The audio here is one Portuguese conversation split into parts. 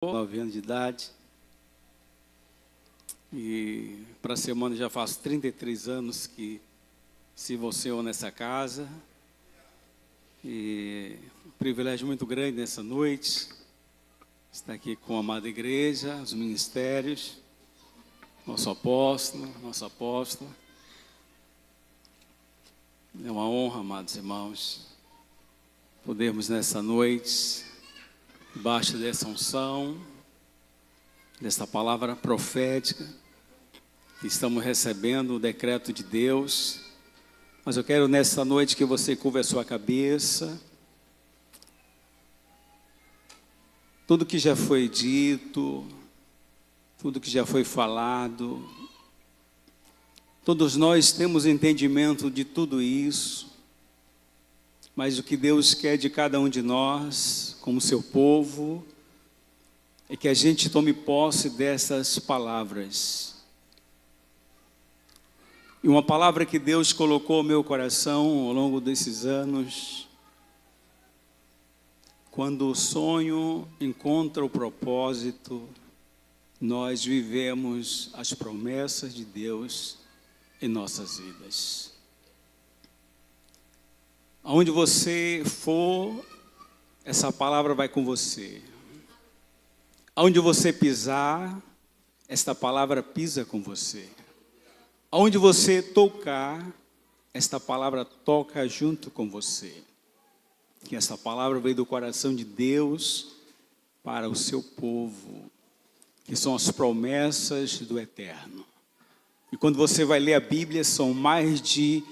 9 anos de idade. E para a semana já faço 33 anos que sirvo ao Senhor nessa casa. E um privilégio muito grande nessa noite estar aqui com a amada igreja, os ministérios, nosso apóstolo, nossa apóstola. É uma honra, amados irmãos, podermos nessa noite, debaixo dessa unção, dessa palavra profética, que estamos recebendo o decreto de Deus. Mas eu quero nessa noite que você curva a sua cabeça. Tudo que já foi dito, tudo que já foi falado, todos nós temos entendimento de tudo isso, mas o que Deus quer de cada um de nós, como seu povo, é que a gente tome posse dessas palavras. E uma palavra que Deus colocou no meu coração ao longo desses anos: quando o sonho encontra o propósito, nós vivemos as promessas de Deus em nossas vidas. Aonde você for, essa palavra vai com você. Aonde você pisar, esta palavra pisa com você. Aonde você tocar, esta palavra toca junto com você. Que essa palavra veio do coração de Deus para o seu povo, que são as promessas do Eterno. E quando você vai ler a Bíblia, são mais de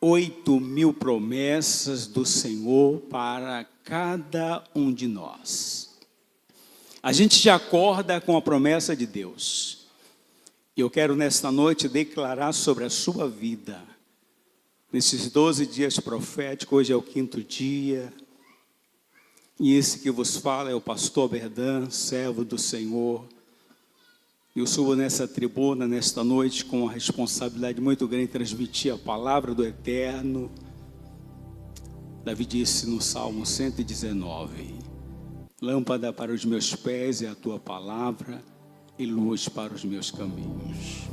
8.000 promessas do Senhor para cada um de nós. A gente já acorda com a promessa de Deus. E eu quero nesta noite declarar sobre a sua vida, nesses 12 dias proféticos. Hoje é o 5º dia, e esse que vos fala é o pastor Berdan, servo do Senhor. Eu subo nessa tribuna, nesta noite, com uma responsabilidade muito grande de transmitir a palavra do Eterno. Davi disse no Salmo 119, lâmpada para os meus pés é a tua palavra e luz para os meus caminhos.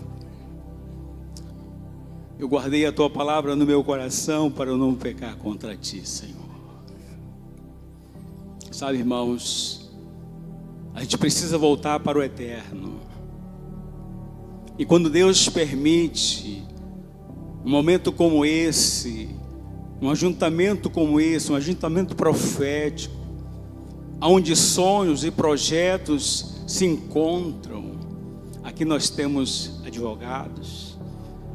Eu guardei a tua palavra no meu coração para eu não pecar contra ti, Senhor. Sabe, irmãos, a gente precisa voltar para o Eterno. E quando Deus permite um momento como esse, um ajuntamento como esse, um ajuntamento profético, onde sonhos e projetos se encontram, aqui nós temos advogados,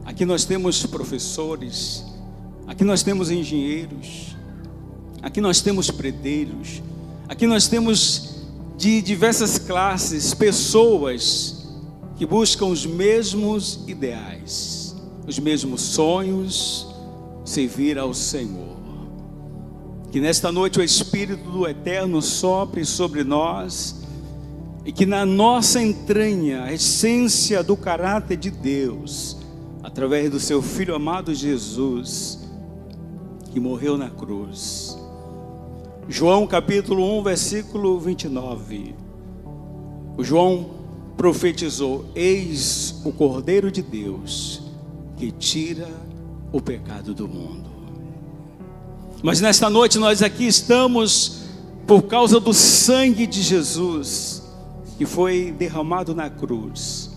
aqui nós temos professores, aqui nós temos engenheiros, aqui nós temos predeiros, aqui nós temos de diversas classes, pessoas que buscam os mesmos ideais, os mesmos sonhos, servir ao Senhor. Que nesta noite o Espírito do Eterno sopre sobre nós e que na nossa entranha a essência do caráter de Deus, através do seu Filho amado Jesus, que morreu na cruz. João capítulo 1, versículo 29. O João profetizou: eis o Cordeiro de Deus que tira o pecado do mundo. Mas nesta noite nós aqui estamos por causa do sangue de Jesus que foi derramado na cruz,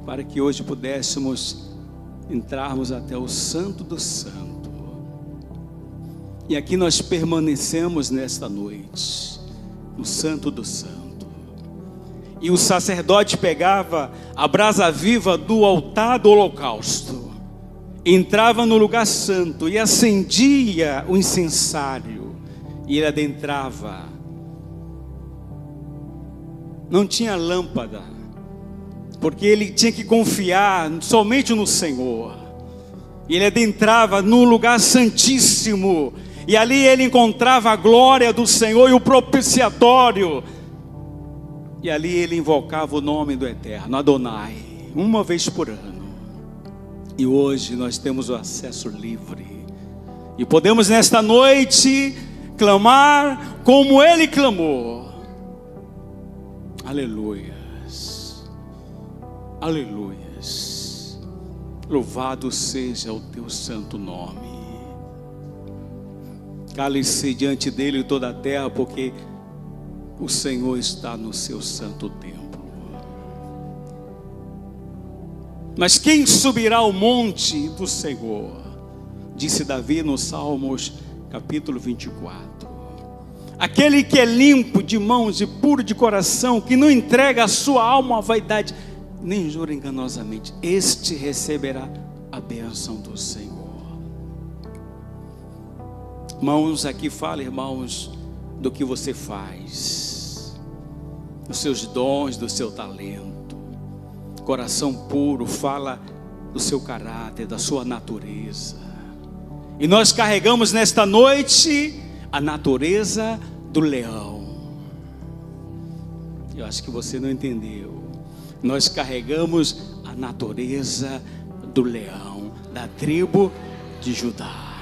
para que hoje pudéssemos entrarmos até o Santo do Santo. E aqui nós permanecemos nesta noite, no Santo do Santo. E o sacerdote pegava a brasa viva do altar do holocausto, entrava no lugar santo e acendia o incensário, e ele adentrava. Não tinha lâmpada, porque ele tinha que confiar somente no Senhor. E ele adentrava no lugar santíssimo, e ali ele encontrava a glória do Senhor e o propiciatório. E ali ele invocava o nome do Eterno, Adonai, uma vez por ano. E hoje nós temos o acesso livre. E podemos nesta noite clamar como ele clamou. Aleluias. Aleluias. Louvado seja o teu santo nome. Cale-se diante dele toda a terra, porque o Senhor está no seu santo templo. Mas quem subirá ao monte do Senhor? Disse Davi no Salmos capítulo 24. Aquele que é limpo de mãos e puro de coração, que não entrega a sua alma à vaidade, nem jura enganosamente, este receberá a bênção do Senhor. Irmãos, aqui fala, irmãos, do que você faz, dos seus dons, do seu talento. Coração puro fala do seu caráter, da sua natureza. E nós carregamos nesta noite a natureza do leão. Eu acho que você não entendeu. Nós carregamos a natureza do leão, da tribo de Judá.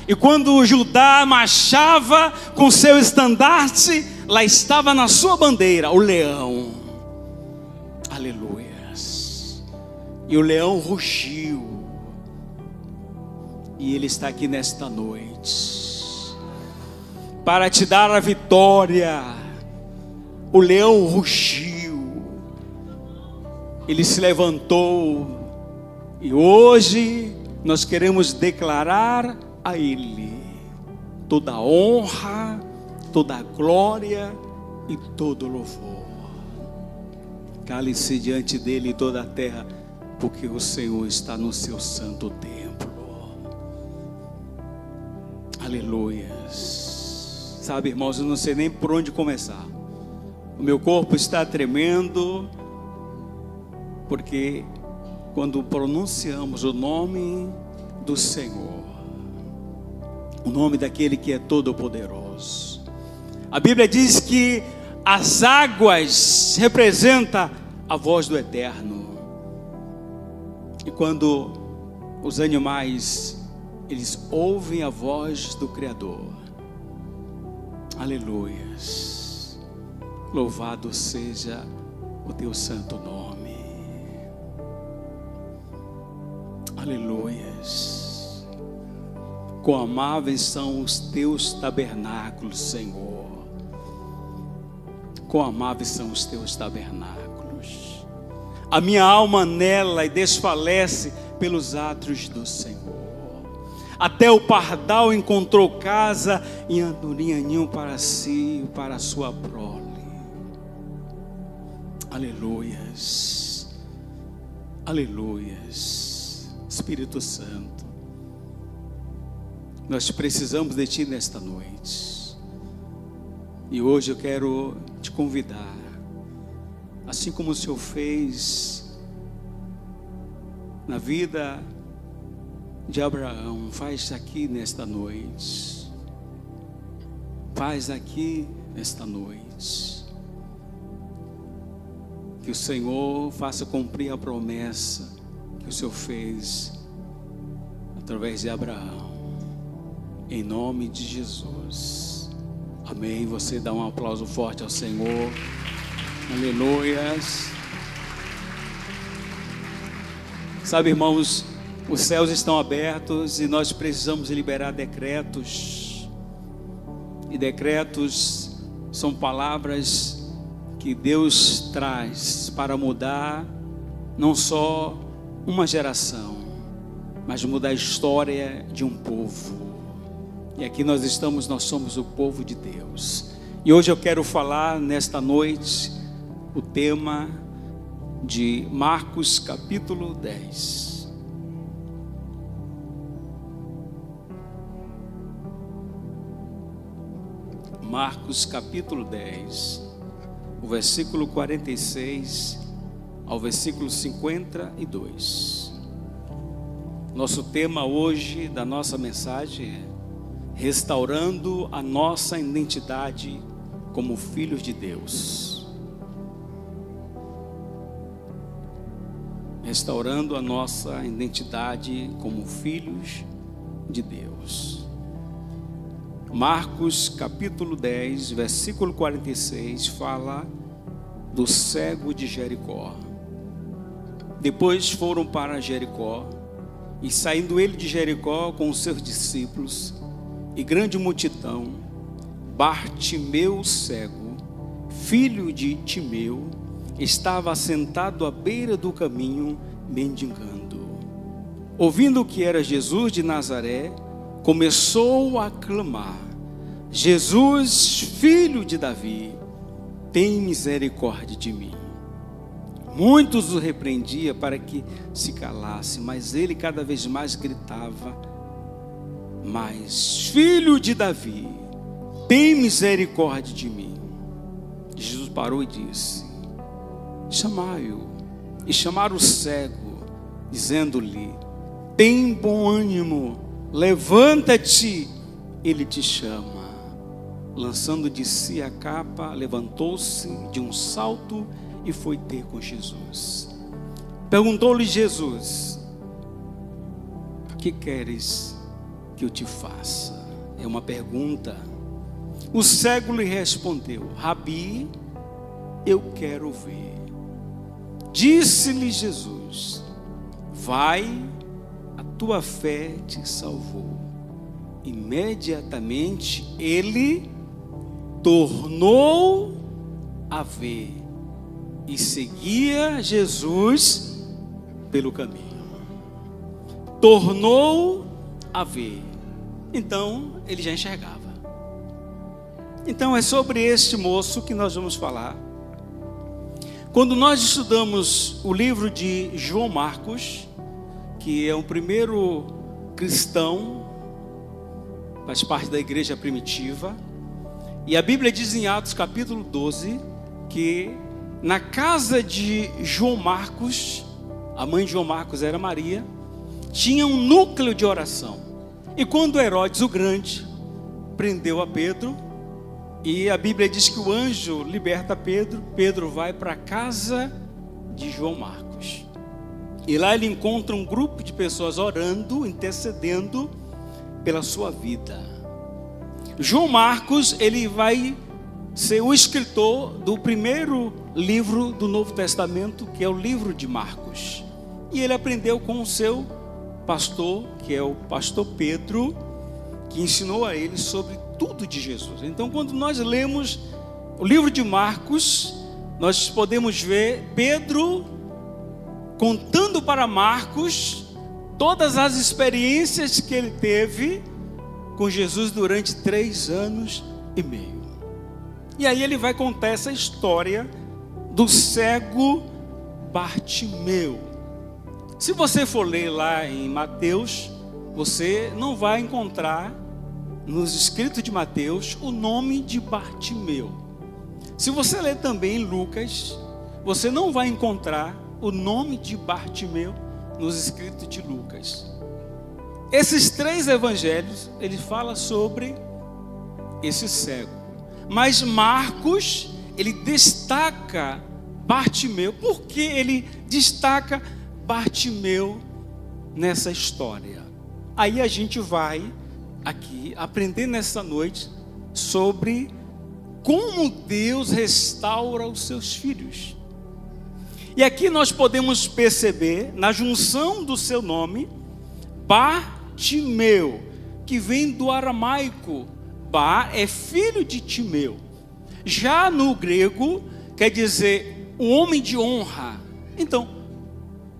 E quando Judá marchava com seu estandarte, lá estava na sua bandeira o leão. Aleluia. E o leão rugiu. E ele está aqui nesta noite para te dar a vitória. O leão rugiu. Ele se levantou. E hoje nós queremos declarar a ele toda a honra, toda a glória e todo o louvor. Cale-se diante dele toda a terra, porque o Senhor está no seu santo templo. Aleluias. Sabe, irmãos, eu não sei nem por onde começar. O meu corpo está tremendo, porque quando pronunciamos o nome do Senhor, o nome daquele que é todo-poderoso, a Bíblia diz que as águas representam a voz do Eterno. E quando os animais, eles ouvem a voz do Criador. Aleluias. Louvado seja o teu santo nome. Aleluias. Quão amáveis são os teus tabernáculos, Senhor. Quão amáveis são os teus tabernáculos. A minha alma anela e desfalece pelos átrios do Senhor. Até o pardal encontrou casa e andorinha ninho para si, para a sua prole. Aleluias. Aleluias. Espírito Santo, nós precisamos de Ti nesta noite. E hoje eu quero te convidar, assim como o Senhor fez na vida de Abraão, faz aqui nesta noite. Faz aqui nesta noite. Que o Senhor faça cumprir a promessa que o Senhor fez através de Abraão. Em nome de Jesus. Amém. Você dá um aplauso forte ao Senhor. Aleluias. Sabe, irmãos, os céus estão abertos e nós precisamos liberar decretos. E decretos são palavras que Deus traz para mudar não só uma geração, mas mudar a história de um povo. E aqui nós somos o povo de Deus. E hoje eu quero falar nesta noite o tema de Marcos capítulo 10. Marcos capítulo 10, o versículo 46 ao versículo 52. Nosso tema hoje da nossa mensagem é restaurando a nossa identidade como filhos de Deus. Restaurando a nossa identidade como filhos de Deus. Marcos capítulo 10, versículo 46 fala do cego de Jericó. Depois foram para Jericó, e saindo ele de Jericó com os seus discípulos e grande multidão, Bartimeu o cego, filho de Timeu, estava assentado à beira do caminho, mendigando. Ouvindo que era Jesus de Nazaré, começou a clamar: Jesus, filho de Davi, tem misericórdia de mim. Muitos o repreendiam para que se calasse, mas ele cada vez mais gritava: mas, filho de Davi, tem misericórdia de mim. Jesus parou e disse: chamai-o. E chamaram o cego, dizendo-lhe: tem bom ânimo, levanta-te, ele te chama. Lançando de si a capa, levantou-se de um salto e foi ter com Jesus. Perguntou-lhe Jesus: o que queres que eu te faça? É uma pergunta. O cego lhe respondeu: Rabi, eu quero ver. Disse-lhe Jesus: vai, a tua fé te salvou. Imediatamente ele tornou a ver e seguia Jesus pelo caminho. Tornou a ver. Então ele já enxergava. Então é sobre este moço que nós vamos falar. Quando nós estudamos o livro de João Marcos, que é o primeiro cristão, faz parte da igreja primitiva, e a Bíblia diz em Atos capítulo 12, que na casa de João Marcos, a mãe de João Marcos era Maria, tinha um núcleo de oração. E quando Herodes o Grande prendeu a Pedro, e a Bíblia diz que o anjo liberta Pedro, Pedro vai para a casa de João Marcos. E lá ele encontra um grupo de pessoas orando, intercedendo pela sua vida. João Marcos, ele vai ser o escritor do primeiro livro do Novo Testamento, que é o livro de Marcos. E ele aprendeu com o seu pastor, que é o pastor Pedro, que ensinou a ele sobre tudo de Jesus. Então, quando nós lemos o livro de Marcos, nós podemos ver Pedro contando para Marcos todas as experiências que ele teve com Jesus durante 3 anos e meio. E aí ele vai contar essa história do cego Bartimeu. Se você for ler lá em Mateus, você não vai encontrar nos escritos de Mateus o nome de Bartimeu. Se você ler também em Lucas, você não vai encontrar o nome de Bartimeu nos escritos de Lucas. Esses 3 evangelhos, ele fala sobre esse cego. Mas Marcos, ele destaca Bartimeu. Por que ele destaca Bartimeu nessa história? Aí a gente vai aqui aprender nessa noite sobre como Deus restaura os seus filhos. E aqui nós podemos perceber, na junção do seu nome, Bartimeu, que vem do aramaico. Bar é filho de Timeu. Já no grego, quer dizer o homem de honra. Então,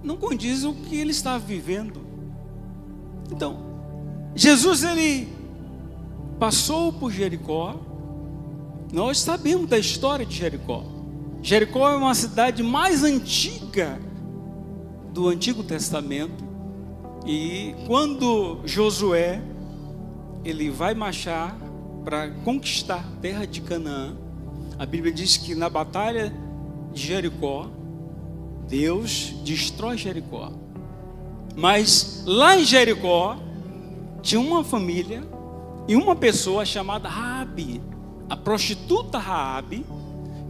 não condiz o que ele está vivendo. Então, Jesus, ele passou por Jericó. Nós sabemos da história de Jericó. Jericó é uma cidade mais antiga do Antigo Testamento. E quando Josué, ele vai marchar para conquistar a terra de Canaã, a Bíblia diz que na batalha de Jericó, Deus destrói Jericó. Mas lá em Jericó, tinha uma família e uma pessoa chamada Raabe, a prostituta Raabe,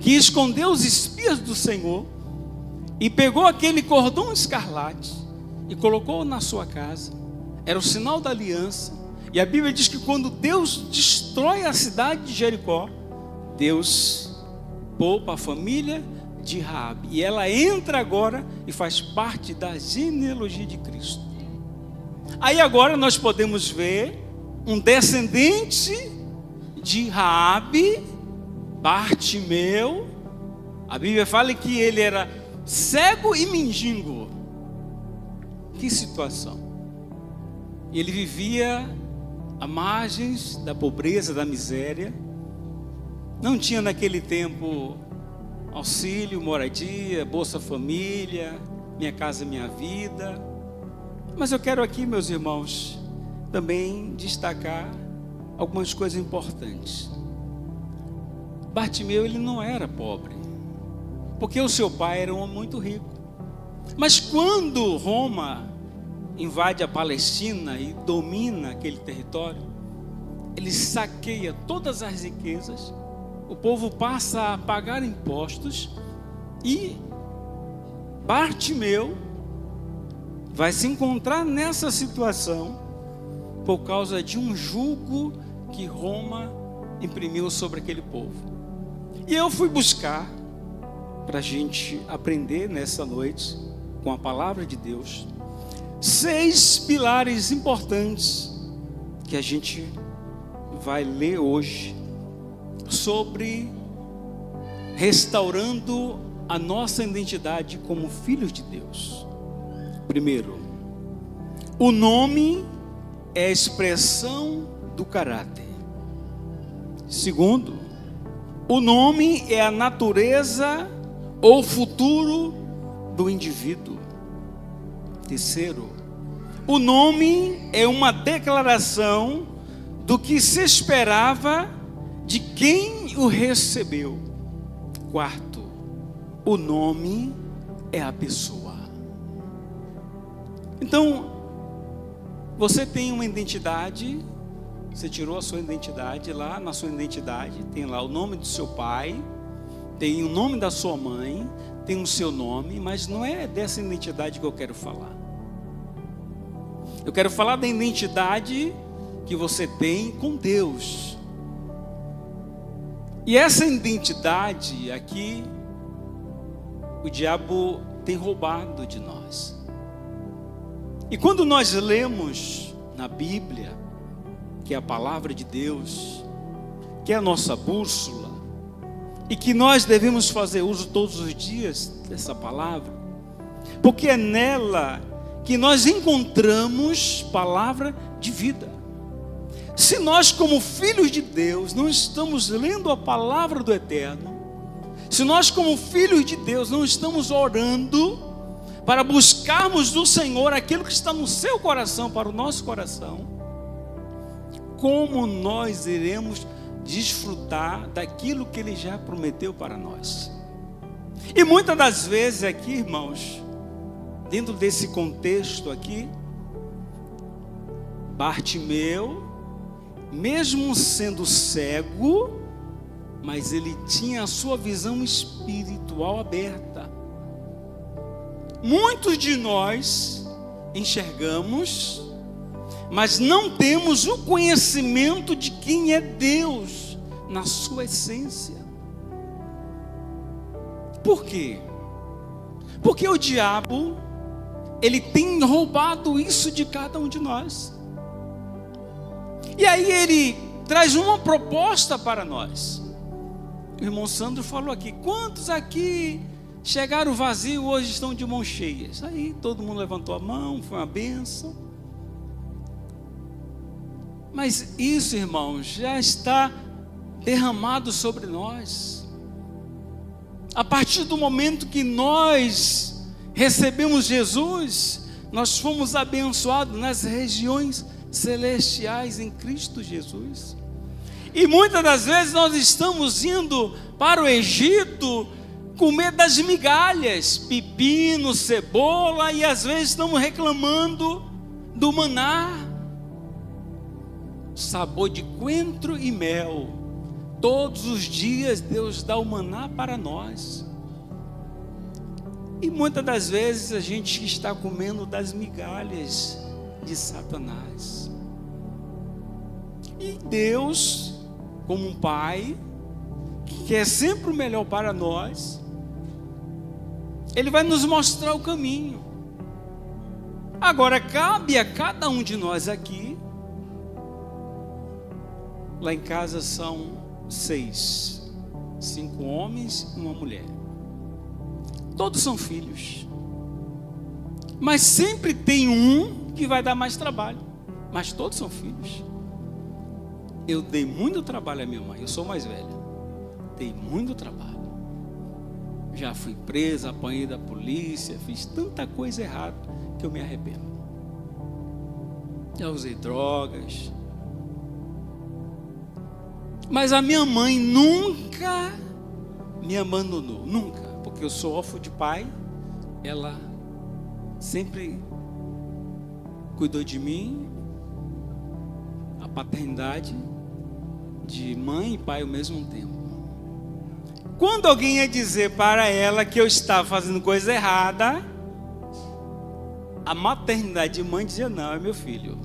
que escondeu os espias do Senhor e pegou aquele cordão escarlate e colocou na sua casa. Era o sinal da aliança. E a Bíblia diz que quando Deus destrói a cidade de Jericó, Deus poupa a família de Raabe. E ela entra agora e faz parte da genealogia de Cristo. Aí agora nós podemos ver um descendente de Raabe, Bartimeu. A Bíblia fala que ele era cego e mendigo. Que situação! Ele vivia à margens da pobreza, da miséria. Não tinha naquele tempo auxílio, moradia, Bolsa Família, Minha Casa Minha Vida. Mas eu quero aqui, meus irmãos, também destacar algumas coisas importantes. Bartimeu, ele não era pobre, porque o seu pai era um homem muito rico. Mas quando Roma invade a Palestina e domina aquele território, ele saqueia todas as riquezas, o povo passa a pagar impostos e Bartimeu vai se encontrar nessa situação por causa de um jugo que Roma imprimiu sobre aquele povo. E eu fui buscar, para a gente aprender nessa noite, com a palavra de Deus, 6 pilares importantes que a gente vai ler hoje sobre restaurando a nossa identidade como filhos de Deus. Primeiro, o nome é a expressão do caráter. Segundo, o nome é a natureza ou futuro do indivíduo. Terceiro, o nome é uma declaração do que se esperava de quem o recebeu. Quarto, o nome é a pessoa. Então, você tem uma identidade, você tirou a sua identidade, lá na sua identidade tem lá o nome do seu pai, tem o nome da sua mãe, tem o seu nome, mas não é dessa identidade que eu quero falar. Eu quero falar da identidade que você tem com Deus. E essa identidade aqui, o diabo tem roubado de nós. E quando nós lemos na Bíblia, que é a palavra de Deus, que é a nossa bússola, e que nós devemos fazer uso todos os dias dessa palavra, porque é nela que nós encontramos palavra de vida. Se nós, como filhos de Deus, não estamos lendo a palavra do Eterno, se nós, como filhos de Deus, não estamos orando para buscarmos do Senhor aquilo que está no seu coração para o nosso coração, como nós iremos desfrutar daquilo que Ele já prometeu para nós? E muitas das vezes aqui, irmãos, dentro desse contexto aqui, Bartimeu, mesmo sendo cego, mas ele tinha a sua visão espiritual aberta. Muitos de nós enxergamos, mas não temos o conhecimento de quem é Deus na sua essência. Por quê? Porque o diabo, ele tem roubado isso de cada um de nós. E aí ele traz uma proposta para nós. O irmão Sandro falou aqui: quantos aqui chegaram vazio, hoje estão de mãos cheias? Aí todo mundo levantou a mão, foi uma bênção. Mas isso, irmãos, já está derramado sobre nós. A partir do momento que nós recebemos Jesus, nós fomos abençoados nas regiões celestiais em Cristo Jesus. E muitas das vezes nós estamos indo para o Egito comer das migalhas, pepino, cebola, e às vezes estamos reclamando do maná, sabor de coentro e mel. Todos os dias Deus dá o maná para nós. E muitas das vezes a gente está comendo das migalhas de Satanás. E Deus, como um pai, que quer sempre o melhor para nós, Ele vai nos mostrar o caminho. Agora, cabe a cada um de nós aqui. Lá em casa são 6. 5 homens e uma mulher. Todos são filhos. Mas sempre tem um que vai dar mais trabalho. Mas todos são filhos. Eu dei muito trabalho à minha mãe. Eu sou mais velho. Dei muito trabalho. Já fui presa, apanhei da polícia. Fiz tanta coisa errada que eu me arrependo. Já usei drogas. Mas a minha mãe nunca me abandonou. Nunca. Porque eu sou órfão de pai. Ela sempre cuidou de mim. A paternidade de mãe e pai ao mesmo tempo. Quando alguém ia dizer para ela que eu estava fazendo coisa errada, a maternidade de mãe dizia: não, é meu filho.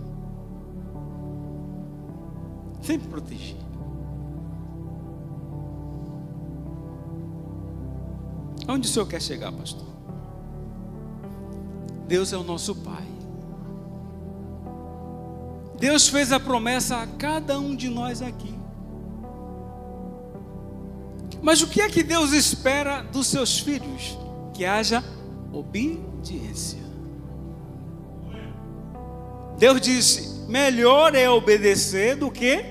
Sempre protegi. Onde o senhor quer chegar, pastor? Deus é o nosso Pai. Deus fez a promessa a cada um de nós aqui. Mas o que é que Deus espera dos seus filhos? Que haja obediência. Deus disse: melhor é obedecer do que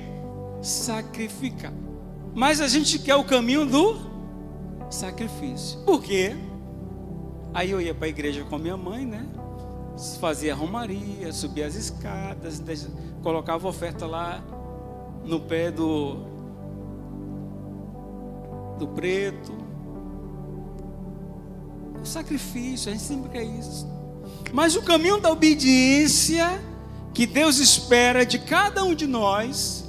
sacrificar. Mas a gente quer o caminho do sacrifício. Por quê? Aí eu ia para a igreja com a minha mãe, né? Fazia romaria, subia as escadas, colocava oferta lá no pé do preto. O sacrifício, a gente sempre quer isso. Mas o caminho da obediência que Deus espera de cada um de nós,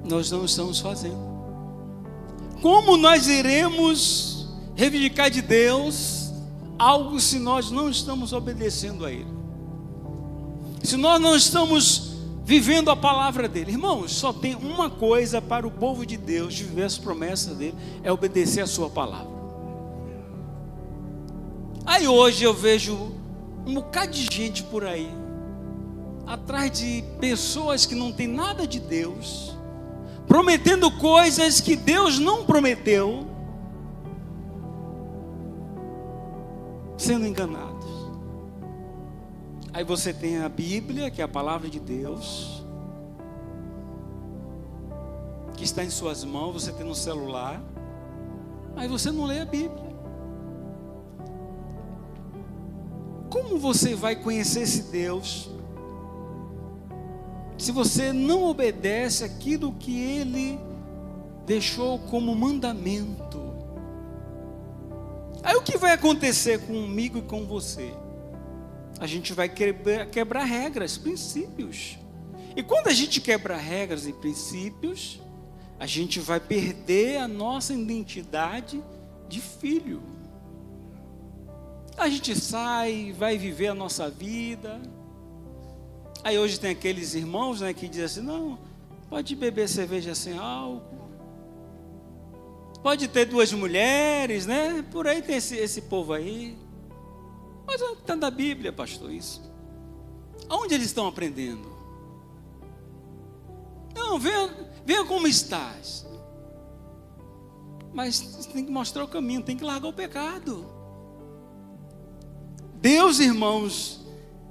nós não estamos fazendo. Como nós iremos reivindicar de Deus algo se nós não estamos obedecendo a Ele? Se nós não estamos vivendo a palavra dEle? Irmãos, só tem uma coisa para o povo de Deus de viver as promessas dEle: é obedecer a sua palavra. Aí hoje eu vejo um bocado de gente por aí, atrás de pessoas que não tem nada de Deus, prometendo coisas que Deus não prometeu, sendo enganados. Aí você tem a Bíblia, que é a palavra de Deus, que está em suas mãos, você tem no celular, aí você não lê a Bíblia. Como você vai conhecer esse Deus se você não obedece aquilo que Ele deixou como mandamento? Aí o que vai acontecer comigo e com você? A gente vai quebrar regras, princípios. E quando a gente quebra regras e princípios, a gente vai perder a nossa identidade de filho. A gente sai, vai viver a nossa vida. Aí hoje tem aqueles irmãos, né, que dizem assim: não, pode beber cerveja sem álcool, pode ter 2 mulheres, né? Por aí tem esse povo aí. Mas onde está na Bíblia, pastor, isso? Aonde eles estão aprendendo? Não, venha como estás. Mas você tem que mostrar o caminho, tem que largar o pecado. Deus, irmãos,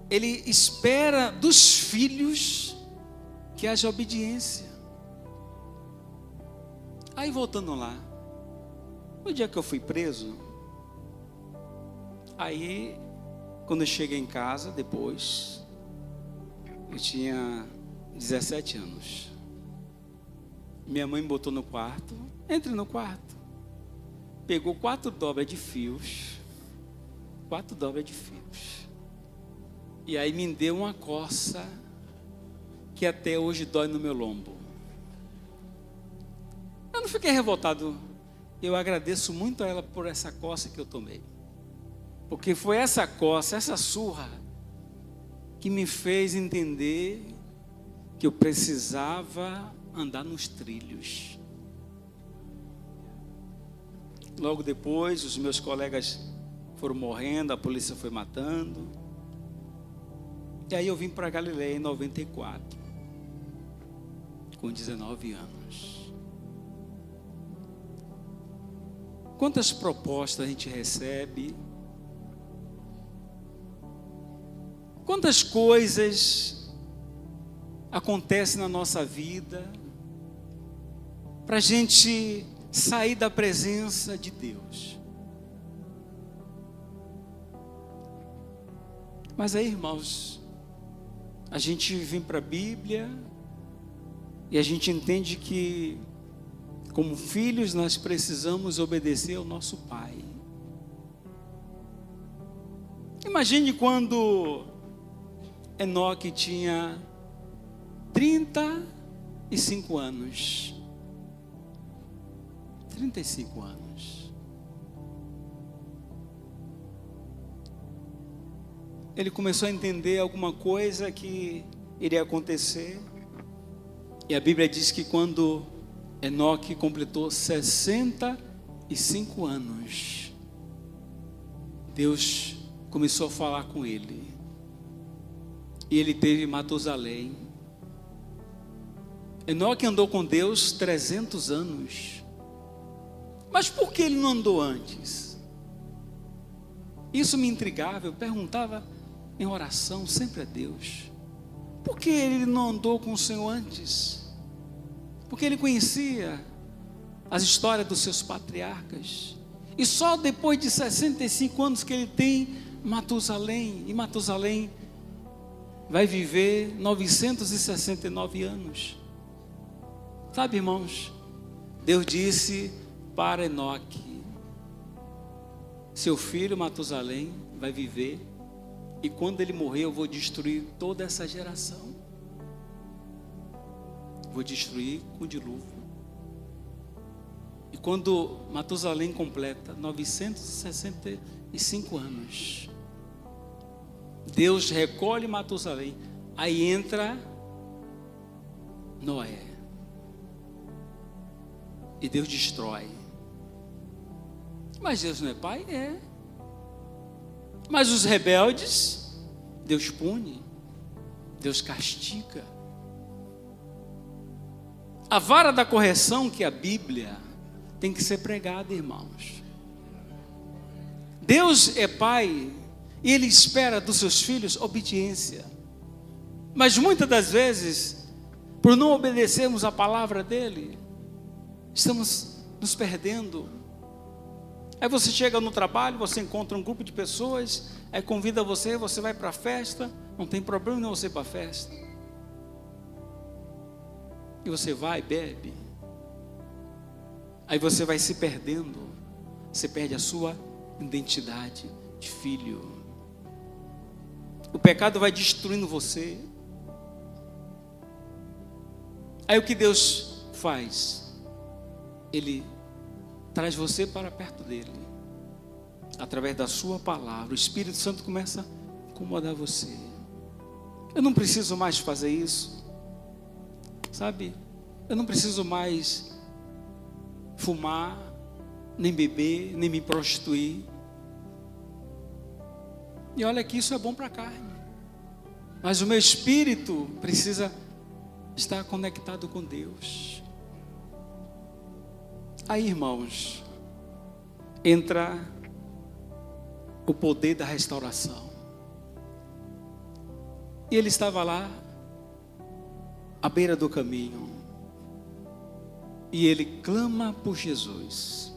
Ele espera dos filhos que haja obediência. Aí voltando lá, no dia que eu fui preso, aí quando eu cheguei em casa depois, eu tinha 17 anos. Minha mãe me botou no quarto, entre no quarto, pegou 4 dobras de fios, 4 dobras de fios, e aí me deu uma coça que até hoje dói no meu lombo. Eu não fiquei revoltado, eu agradeço muito a ela por essa coça que eu tomei, porque foi essa coça, essa surra, que me fez entender que eu precisava andar nos trilhos. Logo depois, os meus colegas foram morrendo, a polícia foi matando. E aí eu vim para Galileia em 94, com 19 anos. Quantas propostas a gente recebe? Quantas coisas acontecem na nossa vida para a gente sair da presença de Deus? Mas aí, irmãos, a gente vem para a Bíblia e a gente entende que, como filhos, nós precisamos obedecer ao nosso Pai. Imagine quando Enoque tinha 35 anos. 35 anos. Ele começou a entender alguma coisa que iria acontecer. E a Bíblia diz que quando Enoque completou 65 anos, Deus começou a falar com ele. E ele teve Matusalém. Enoque andou com Deus 300 anos. Mas por que ele não andou antes? Isso me intrigava. Eu perguntava em oração sempre a Deus: por que ele não andou com o Senhor antes? Porque ele conhecia as histórias dos seus patriarcas. E só depois de 65 anos que ele tem Matusalém. E Matusalém vai viver 969 anos. Sabe, irmãos, Deus disse para Enoque: seu filho Matusalém vai viver, e quando ele morrer eu vou destruir toda essa geração. Vou destruir com o dilúvio. E quando Matusalém completa 965 anos, Deus recolhe Matusalém. Aí entra Noé. E Deus destrói. Mas Deus não é pai? É. Mas os rebeldes, Deus pune. Deus castiga. A vara da correção, que é a Bíblia, tem que ser pregada, irmãos. Deus é pai e Ele espera dos seus filhos obediência. Mas muitas das vezes, por não obedecermos a palavra dEle, estamos nos perdendo. Aí você chega no trabalho, você encontra um grupo de pessoas, aí convida você, você vai para a festa, não tem problema não você ir para a festa. E você vai, bebe. Aí você vai se perdendo. Você perde a sua identidade de filho. O pecado vai destruindo você. Aí o que Deus faz? Ele traz você para perto dele. Através da sua palavra. O Espírito Santo começa a incomodar você. Eu não preciso mais fazer isso. Sabe? Eu não preciso mais fumar, nem beber, nem me prostituir. E olha que isso é bom para a carne. Mas o meu espírito precisa estar conectado com Deus. Aí, irmãos, entra o poder da restauração. E ele estava lá, à beira do caminho, e ele clama por Jesus,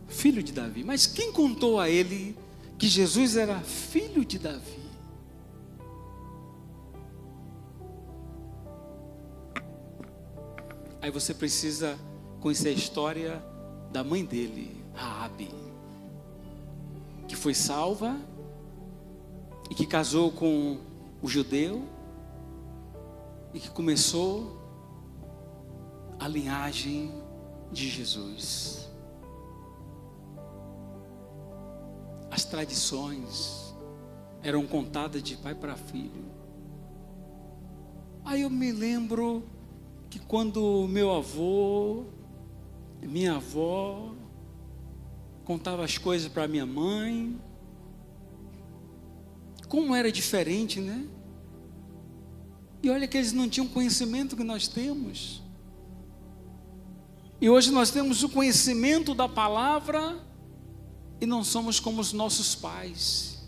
filho de Davi. Mas quem contou a ele que Jesus era filho de Davi? Aí você precisa conhecer a história da mãe dele, Raabe, que foi salva e que casou com o judeu e que começou a linhagem de Jesus. As tradições eram contadas de pai para filho. Aí eu me lembro que quando meu avô minha avó contava as coisas para minha mãe. Como era diferente, né? E olha que eles não tinham o conhecimento que nós temos. E hoje nós temos o conhecimento da palavra e não somos como os nossos pais,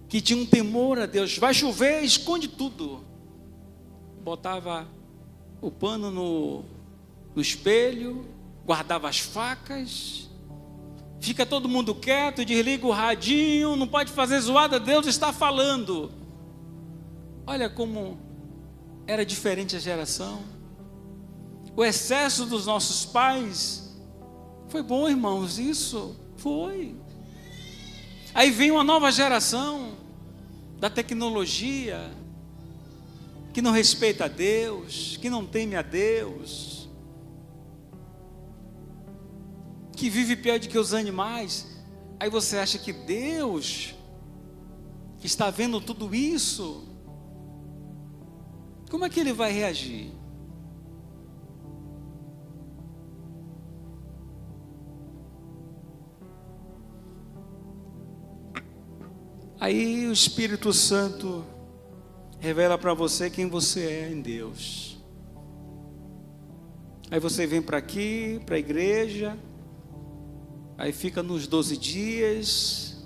que tinham temor a Deus. Vai chover, esconde tudo. Botava o pano no espelho, guardava as facas. Fica todo mundo quieto, desliga o radinho, não pode fazer zoada, Deus está falando. Olha como era diferente a geração. O excesso dos nossos pais foi bom, irmãos, isso foi. Aí vem uma nova geração da tecnologia, que não respeita a Deus, que não teme a Deus, que vive pior do que os animais. Aí você acha que Deus, que está vendo tudo isso, como é que Ele vai reagir? Aí o Espírito Santo revela para você quem você é em Deus. Aí você vem para aqui, para a igreja, aí fica nos 12 dias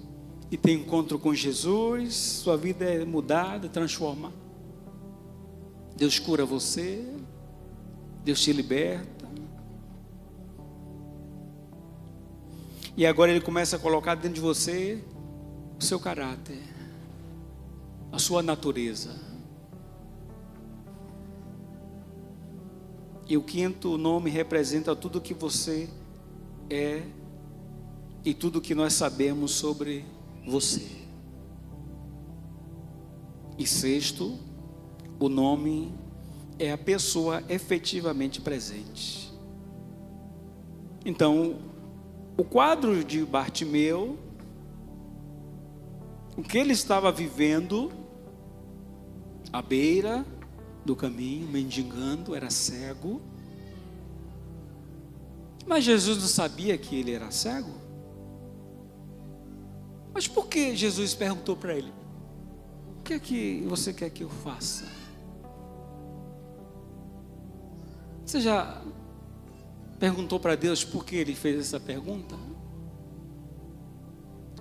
e tem encontro com Jesus, sua vida é mudada, transformada. Deus cura você, Deus te liberta. E agora Ele começa a colocar dentro de você o seu caráter, a sua natureza. E o quinto nome representa tudo que você é e tudo que nós sabemos sobre você. E sexto, o nome é a pessoa efetivamente presente. Então, o quadro de Bartimeu, o que ele estava vivendo à beira do caminho, mendigando, era cego. Mas Jesus não sabia que ele era cego? Mas por que Jesus perguntou para ele: o que é que você quer que eu faça? Você já perguntou para Deus por que Ele fez essa pergunta?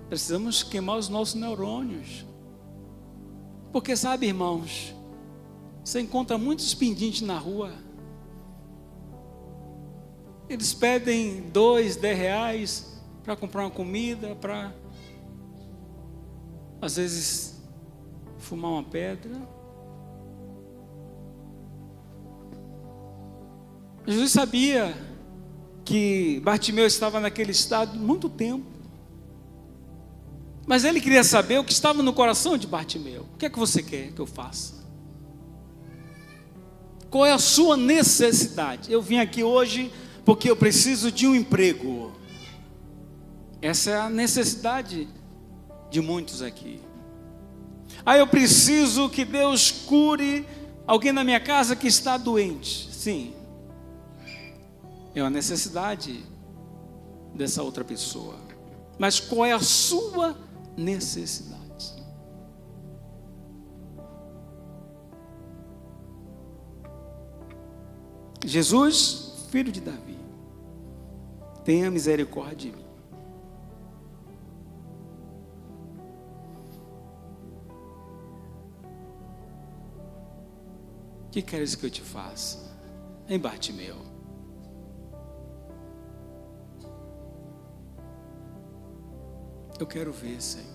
Precisamos queimar os nossos neurônios. Porque sabe, irmãos, você encontra muitos pedintes na rua. Eles pedem 2, 10 reais para comprar uma comida, para às vezes fumar uma pedra. Jesus sabia que Bartimeu estava naquele estado muito tempo. Mas ele queria saber o que estava no coração de Bartimeu. O que é que você quer que eu faça? Qual é a sua necessidade? Eu vim aqui hoje porque eu preciso de um emprego. Essa é a necessidade de muitos aqui. Eu preciso que Deus cure alguém na minha casa que está doente. Sim, é uma necessidade dessa outra pessoa. Mas qual é a sua necessidade? Jesus, filho de Davi, tenha misericórdia de mim. O que queres que eu te faça? Em Bartimeu. Eu quero ver, Senhor.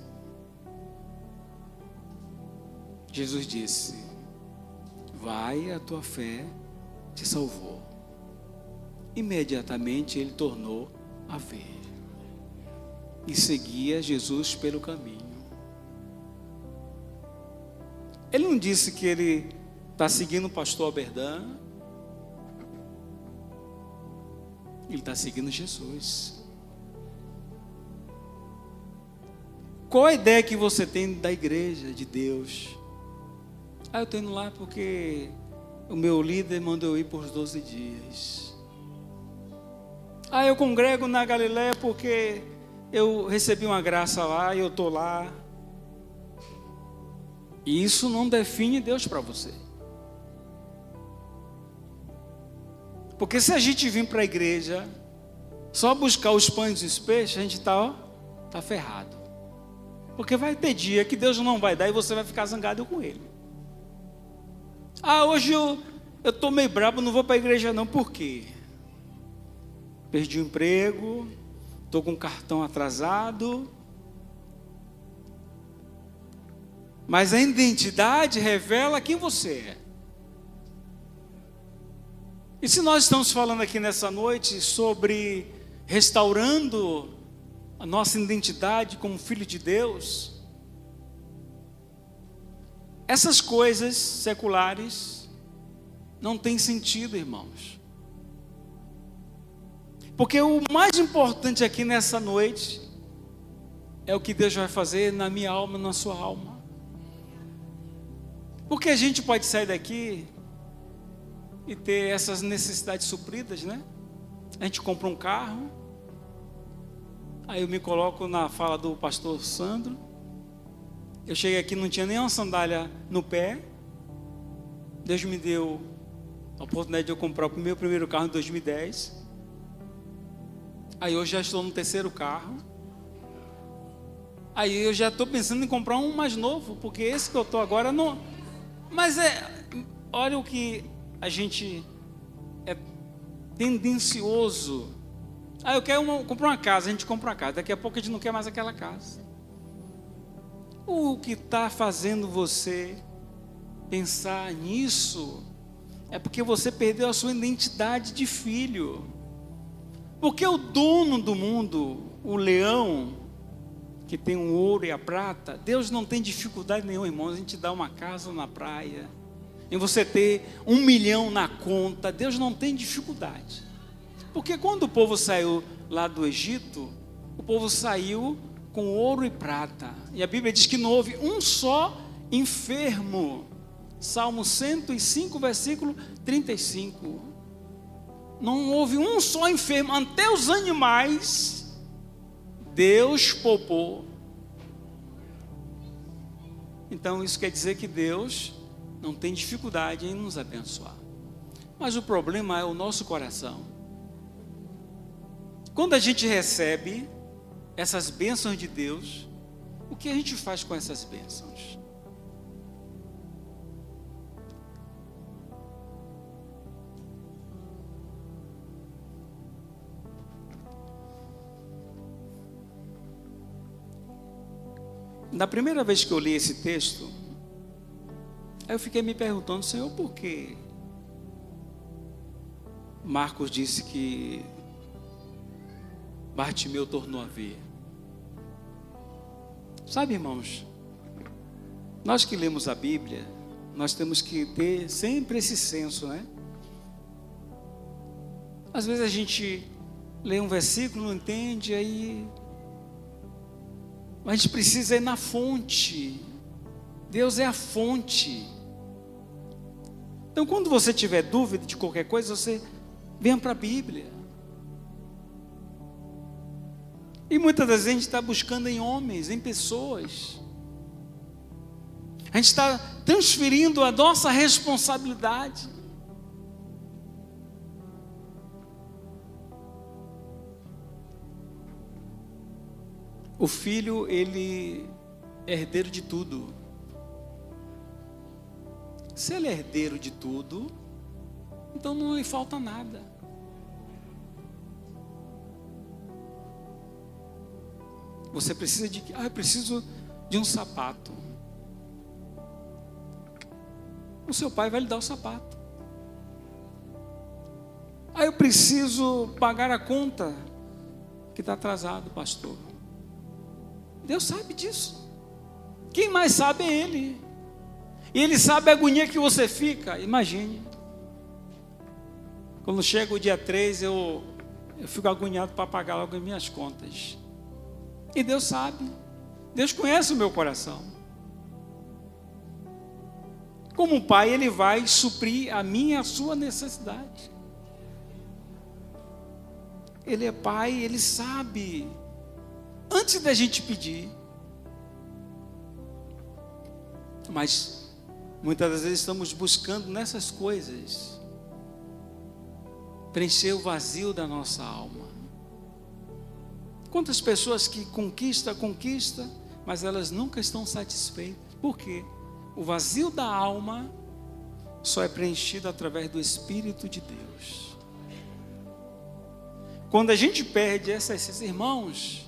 Jesus disse: vai, a tua fé te salvou. Imediatamente ele tornou a ver e seguia Jesus pelo caminho. Ele não disse que ele está seguindo o pastor Alberdan. Ele está seguindo Jesus. Qual a ideia que você tem da igreja, de Deus? Eu estou indo lá porque o meu líder mandou eu ir por 12 dias. Ah, eu congrego na Galileia porque eu recebi uma graça lá e eu estou lá. E isso não define Deus para você. Porque se a gente vir para a igreja só buscar os pães e os peixes, a gente está ferrado. Porque vai ter dia que Deus não vai dar e você vai ficar zangado com Ele. Ah, hoje eu estou meio brabo, não vou para a igreja não. Por quê? Perdi o emprego, estou com o cartão atrasado. Mas a identidade revela quem você é. E se nós estamos falando aqui nessa noite sobre restaurando a nossa identidade como filho de Deus, essas coisas seculares não têm sentido, irmãos. Porque o mais importante aqui nessa noite é o que Deus vai fazer na minha alma, na sua alma. Porque a gente pode sair daqui e ter essas necessidades supridas, né? A gente compra um carro, aí eu me coloco na fala do pastor Sandro. Eu cheguei aqui, não tinha nem uma sandália no pé. Deus me deu a oportunidade de eu comprar o meu primeiro carro em 2010. Aí eu já estou no terceiro carro. Aí eu já estou pensando em comprar um mais novo, porque esse que eu estou agora não... Mas olha o que a gente é tendencioso. Ah, eu quero comprar uma casa, a gente compra uma casa. Daqui a pouco a gente não quer mais aquela casa. O que está fazendo você pensar nisso é porque você perdeu a sua identidade de filho. Porque o dono do mundo, o leão, que tem o ouro e a prata, Deus não tem dificuldade nenhuma, irmãos, a gente dá uma casa na praia, em você ter 1 milhão na conta, Deus não tem dificuldade. Porque quando o povo saiu lá do Egito, o povo saiu com ouro e prata, e a Bíblia diz que não houve um só enfermo. Salmo 105, versículo 35. Não houve um só enfermo, até os animais Deus poupou. Então isso quer dizer que Deus não tem dificuldade em nos abençoar. Mas o problema é o nosso coração. Quando a gente recebe essas bênçãos de Deus, o que a gente faz com essas bênçãos? Na primeira vez que eu li esse texto, aí eu fiquei me perguntando, Senhor, por que Marcos disse que Bartimeu tornou a ver? Sabe, irmãos, nós que lemos a Bíblia, nós temos que ter sempre esse senso, né? Às vezes a gente lê um versículo, não entende, aí... Mas a gente precisa ir na fonte. Deus é a fonte. Então, quando você tiver dúvida de qualquer coisa, você venha para a Bíblia. E muitas das vezes a gente está buscando em homens, em pessoas. A gente está transferindo a nossa responsabilidade. O filho, ele é herdeiro de tudo. Se ele é herdeiro de tudo, então não lhe falta nada. Você precisa de... eu preciso de um sapato. O seu pai vai lhe dar o sapato. Eu preciso pagar a conta que está atrasado, pastor. Deus sabe disso. Quem mais sabe é Ele. E Ele sabe a agonia que você fica. Imagine. Quando chega o dia 3, eu fico agoniado para pagar logo as minhas contas. E Deus sabe. Deus conhece o meu coração. Como pai, Ele vai suprir a minha e a sua necessidade. Ele é Pai, Ele sabe, antes da gente pedir. Mas muitas das vezes estamos buscando nessas coisas preencher o vazio da nossa alma. Quantas pessoas que conquistam, mas elas nunca estão satisfeitas. Por quê? O vazio da alma só é preenchido através do Espírito de Deus. Quando a gente perde esses irmãos,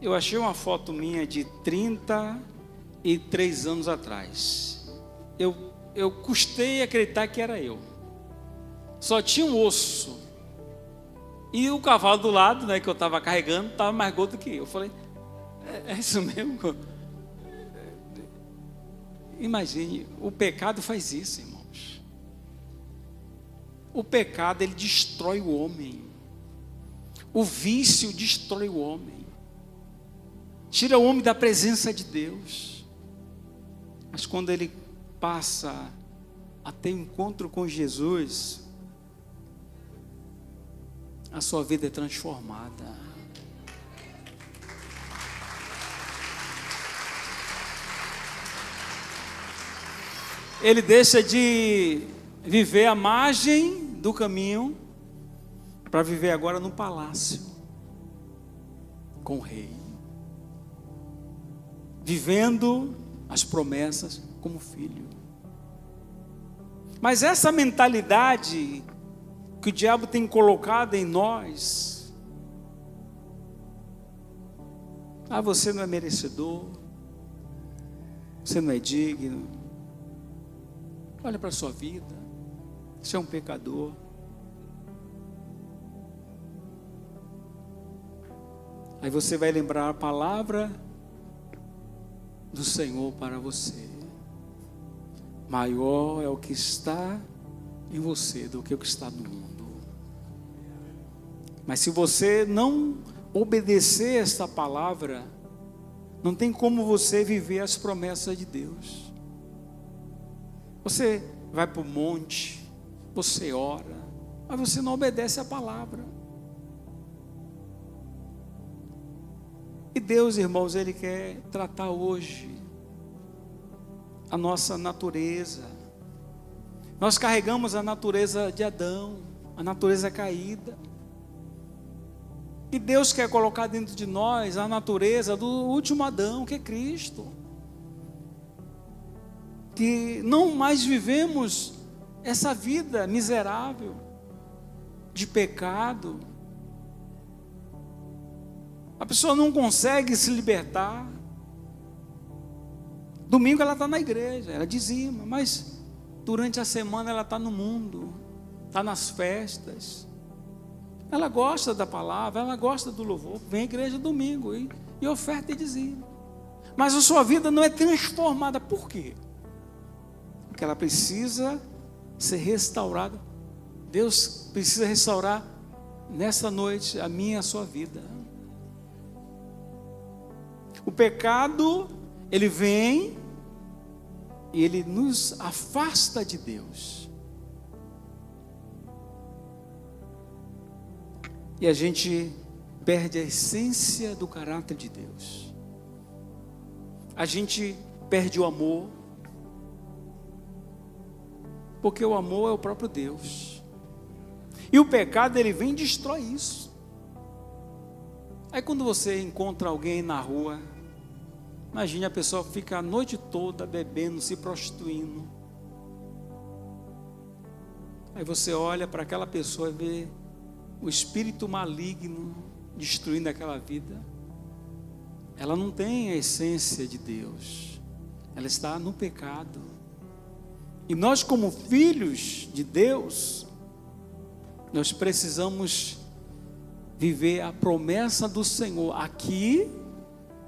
eu achei uma foto minha de 33 anos atrás. Eu custei acreditar que era eu. Só tinha um osso. E o cavalo do lado, né, que eu estava carregando, estava mais gordo do que eu. Eu falei, é isso mesmo? Imagine, o pecado faz isso, irmãos. O pecado, ele destrói o homem. O vício destrói o homem. Tira o homem da presença de Deus. Mas quando ele passa a ter encontro com Jesus, a sua vida é transformada. Ele deixa de viver à margem do caminho para viver agora no palácio com o rei, vivendo as promessas como filho. Mas essa mentalidade que o diabo tem colocado em nós, você não é merecedor, você não é digno, olha para a sua vida, você é um pecador. Aí você vai lembrar a palavra do Senhor para você: maior é o que está em você do que o que está no mundo. Mas se você não obedecer esta palavra, não tem como você viver as promessas de Deus. Você vai para o monte, você ora, mas você não obedece a palavra. E Deus, irmãos, Ele quer tratar hoje a nossa natureza. Nós carregamos a natureza de Adão, a natureza caída. E Deus quer colocar dentro de nós a natureza do último Adão, que é Cristo. Que não mais vivemos essa vida miserável, de pecado. A pessoa não consegue se libertar. Domingo ela está na igreja, ela dizima, mas durante a semana ela está no mundo, está nas festas. Ela gosta da palavra, ela gosta do louvor, vem à igreja domingo e oferta e dizima. Mas a sua vida não é transformada. Por quê? Porque ela precisa ser restaurada. Deus precisa restaurar nessa noite a minha e a sua vida. O pecado, ele vem e ele nos afasta de Deus. E a gente perde a essência do caráter de Deus. A gente perde o amor, porque o amor é o próprio Deus. E o pecado, ele vem e destrói isso. Aí quando você encontra alguém na rua, imagine, a pessoa fica a noite toda bebendo, se prostituindo. Aí você olha para aquela pessoa e vê o espírito maligno destruindo aquela vida. Ela não tem a essência de Deus, ela está no pecado. E nós, como filhos de Deus, nós precisamos viver a promessa do Senhor aqui,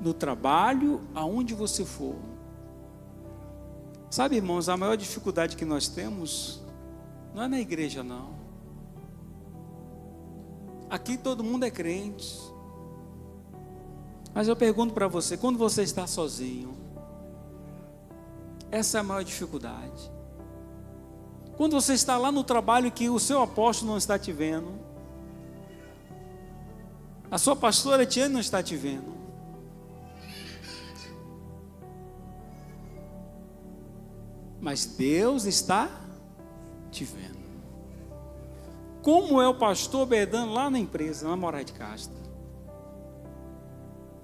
no trabalho, aonde você for. Sabe, irmãos, a maior dificuldade que nós temos não é na igreja, não. Aqui todo mundo é crente. Mas eu pergunto para você, quando você está sozinho, essa é a maior dificuldade. Quando você está lá no trabalho que o seu apóstolo não está te vendo, A sua pastora Etienne não está te vendo. Mas Deus está te vendo. Como é o pastor Bedano lá na empresa, na Moraes de Castro?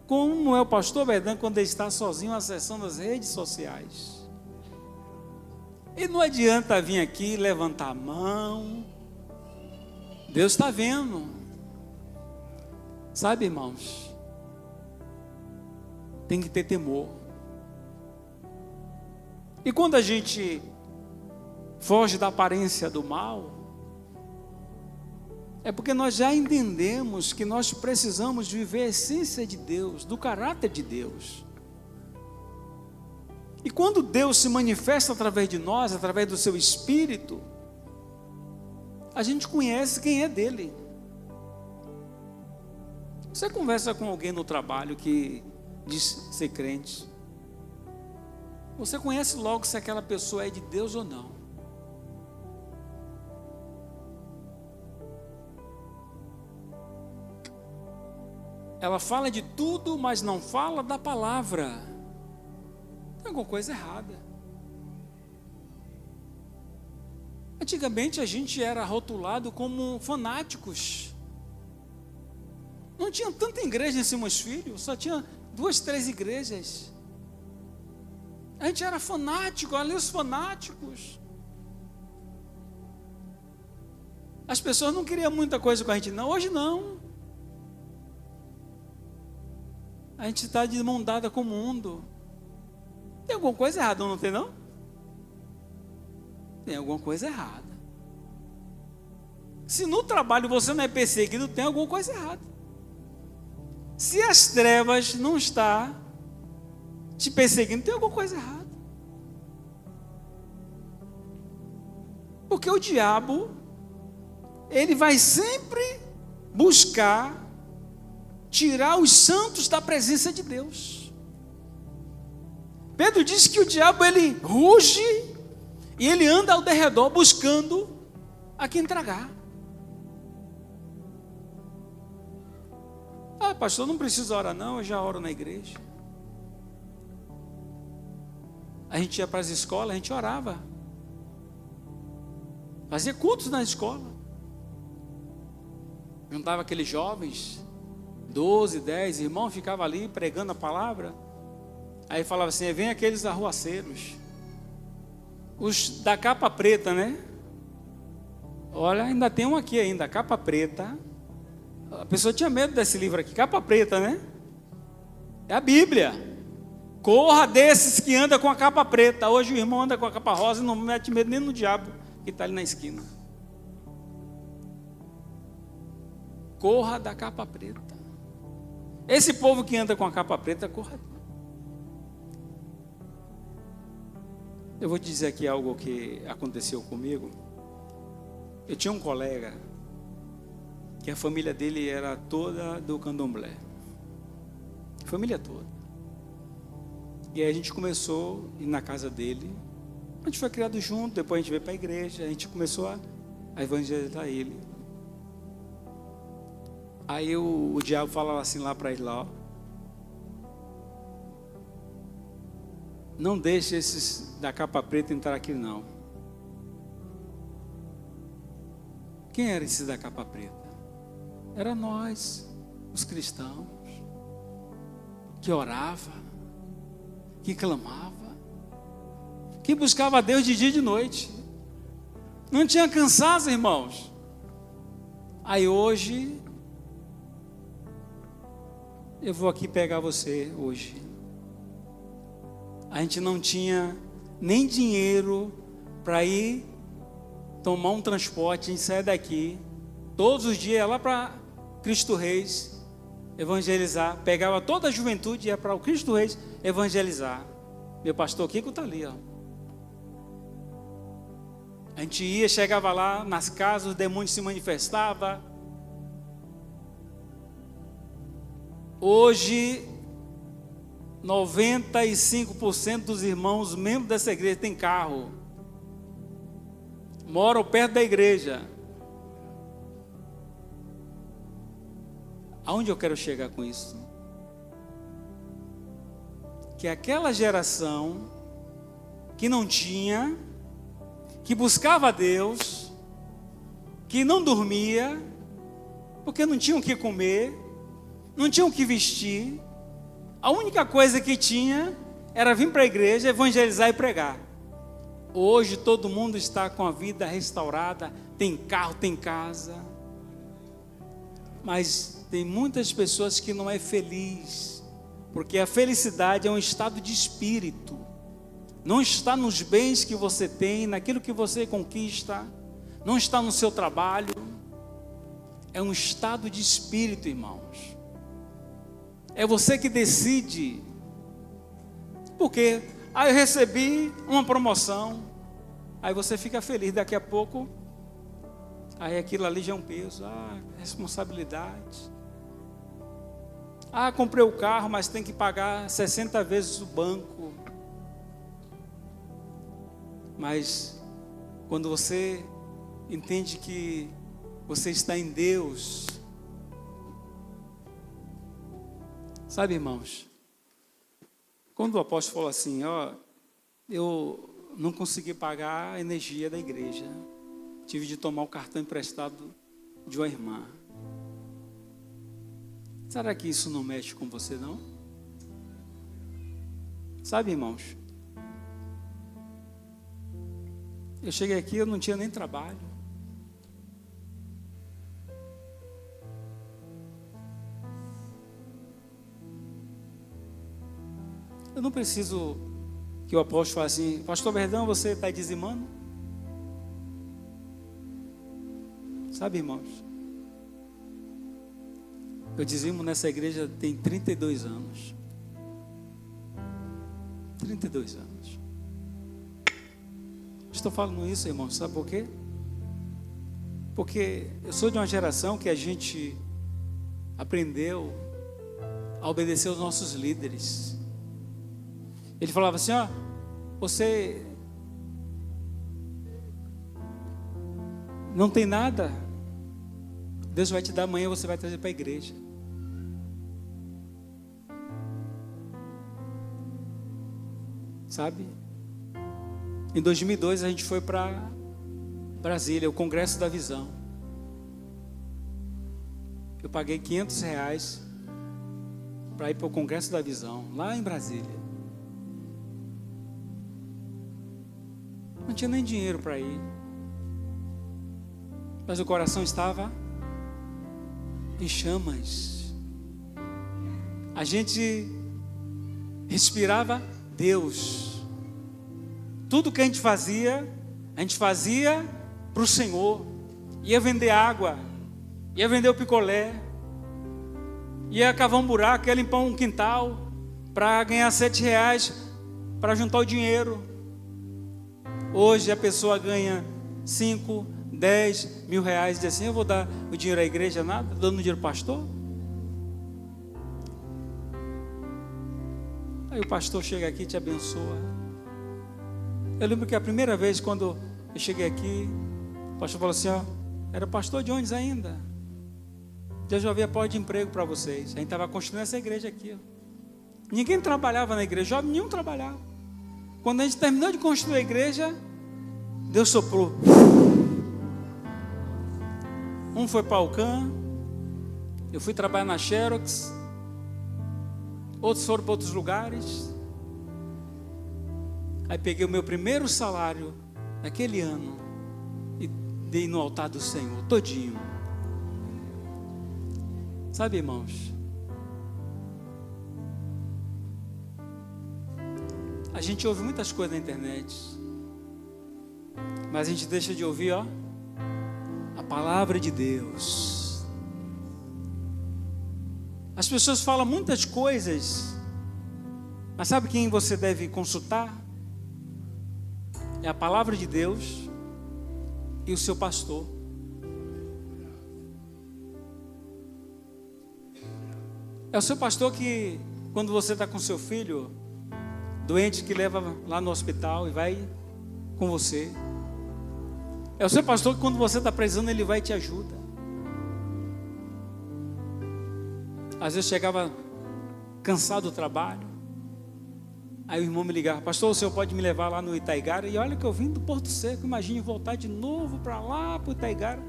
Como é o pastor Bedano quando ele está sozinho acessando as redes sociais? E não adianta vir aqui levantar a mão. Deus está vendo. Sabe, irmãos? Tem que ter temor. E quando a gente foge da aparência do mal, é porque nós já entendemos que nós precisamos viver a essência de Deus, do caráter de Deus. E quando Deus se manifesta através de nós, através do seu Espírito, a gente conhece quem é dele. Você conversa com alguém no trabalho que diz ser crente, você conhece logo se aquela pessoa é de Deus ou não. Ela fala de tudo, mas não fala da palavra. Tem alguma coisa errada. Antigamente a gente era rotulado como fanáticos. Não tinha tanta igreja em Simões Filho, só tinha 2, 3 igrejas. A gente era fanático, ali os fanáticos. As pessoas não queriam muita coisa com a gente, não. Hoje não. A gente está de mão dada com o mundo. Tem alguma coisa errada, não tem não? Tem alguma coisa errada. Se no trabalho você não é perseguido, tem alguma coisa errada. Se as trevas não estão te perseguindo, tem alguma coisa errada. Porque o diabo, ele vai sempre buscar tirar os santos da presença de Deus. Pedro diz que o diabo, ele ruge e ele anda ao derredor buscando a quem tragar. Ah, pastor, não precisa orar não, eu já oro na igreja. A gente ia para as escolas, a gente orava. Fazia cultos na escola. Juntava aqueles jovens, 12, 10 irmãos, ficava ali pregando a palavra. Aí falava assim, vem aqueles arruaceiros, os da capa preta, né? Olha, ainda tem um aqui ainda, capa preta. A pessoa tinha medo desse livro aqui, capa preta, né? É a Bíblia. Corra desses que andam com a capa preta. Hoje o irmão anda com a capa rosa e não mete medo nem no diabo que está ali na esquina. Corra da capa preta. Esse povo que anda com a capa preta, corra. Eu vou te dizer aqui algo que aconteceu comigo. Eu tinha um colega que a família dele era toda do candomblé. Família toda. E aí a gente começou a ir na casa dele. A gente foi criado junto, depois a gente veio para a igreja, a gente começou a evangelizar ele. Aí o diabo falava assim lá para ele lá, ó, não deixe esses da capa preta entrar aqui não. Quem era esses da capa preta? Era nós, os cristãos, que orava, que clamava, que buscava a Deus de dia e de noite. Não tinha cansaço, irmãos. Aí hoje, eu vou aqui pegar você hoje. A gente não tinha nem dinheiro para ir tomar um transporte. A gente saia daqui todos os dias lá para Cristo Reis evangelizar, pegava toda a juventude e ia para o Cristo Reis evangelizar. Meu pastor Kiko está ali, ó. A gente ia, chegava lá nas casas, os demônios se manifestavam. Hoje 95% dos irmãos membros dessa igreja tem carro, moram perto da igreja. Aonde eu quero chegar com isso? Que aquela geração que não tinha, que buscava a Deus, que não dormia, porque não tinham o que comer, não tinham o que vestir, a única coisa que tinha era vir para a igreja, evangelizar e pregar. Hoje todo mundo está com a vida restaurada, tem carro, tem casa, mas tem muitas pessoas que não é feliz, porque a felicidade é um estado de espírito, não está nos bens que você tem, naquilo que você conquista, não está no seu trabalho, é um estado de espírito, irmãos. É você que decide. Porque eu recebi uma promoção, aí você fica feliz, daqui a pouco aí aquilo ali já é um peso, responsabilidade. Comprei o carro, mas tem que pagar 60 vezes o banco. Mas quando você entende que você está em Deus, sabe, irmãos, quando o apóstolo falou assim, eu não consegui pagar a energia da igreja, tive de tomar o cartão emprestado de uma irmã. Será que isso não mexe com você, não? Sabe, irmãos, eu cheguei aqui, eu não tinha nem trabalho. Eu não preciso que o apóstolo fale assim, pastor Verdão, você está dizimando? Sabe, irmãos, eu dizimo nessa igreja tem 32 anos. 32 anos. Estou falando isso, irmãos, sabe por quê? Porque eu sou de uma geração que a gente aprendeu a obedecer aos nossos líderes. Ele falava assim, você não tem nada, Deus vai te dar amanhã, você vai trazer para a igreja. Sabe? Em 2002 a gente foi para Brasília, o Congresso da Visão. Eu paguei R$500 para ir para o Congresso da Visão, lá em Brasília. Não tinha nem dinheiro para ir, mas o coração estava em chamas. A gente respirava Deus. Tudo que a gente fazia para o Senhor. Ia vender água, ia vender o picolé, ia cavar um buraco, ia limpar um quintal para ganhar R$7 para juntar o dinheiro. Hoje a pessoa ganha 5, 10 mil reais e diz assim, eu vou dar o dinheiro à igreja, nada, dando dinheiro ao pastor. Aí o pastor chega aqui e te abençoa. Eu lembro que a primeira vez quando eu cheguei aqui, o pastor falou assim, era pastor de onde ainda? Deus já havia porta de emprego para vocês. A gente estava construindo essa igreja aqui. Ninguém trabalhava na igreja, jovem nenhum trabalhava. Quando a gente terminou de construir a igreja, Deus soprou. Um foi para Alcan, eu fui trabalhar na Xerox, outros foram para outros lugares. Aí peguei o meu primeiro salário naquele ano e dei no altar do Senhor, todinho. Sabe, irmãos, a gente ouve muitas coisas na internet, mas a gente deixa de ouvir, a palavra de Deus. As pessoas falam muitas coisas, mas sabe quem você deve consultar? É a palavra de Deus e o seu pastor. É o seu pastor que, quando você está com seu filho doente, que leva lá no hospital e vai com você. É o seu pastor que, quando você está precisando, ele vai e te ajuda. Às vezes chegava cansado do trabalho. Aí o irmão me ligava: pastor, o senhor pode me levar lá no Itaigara? E olha que eu vim do Porto Seco, imagine voltar de novo para lá, para o Itaigara.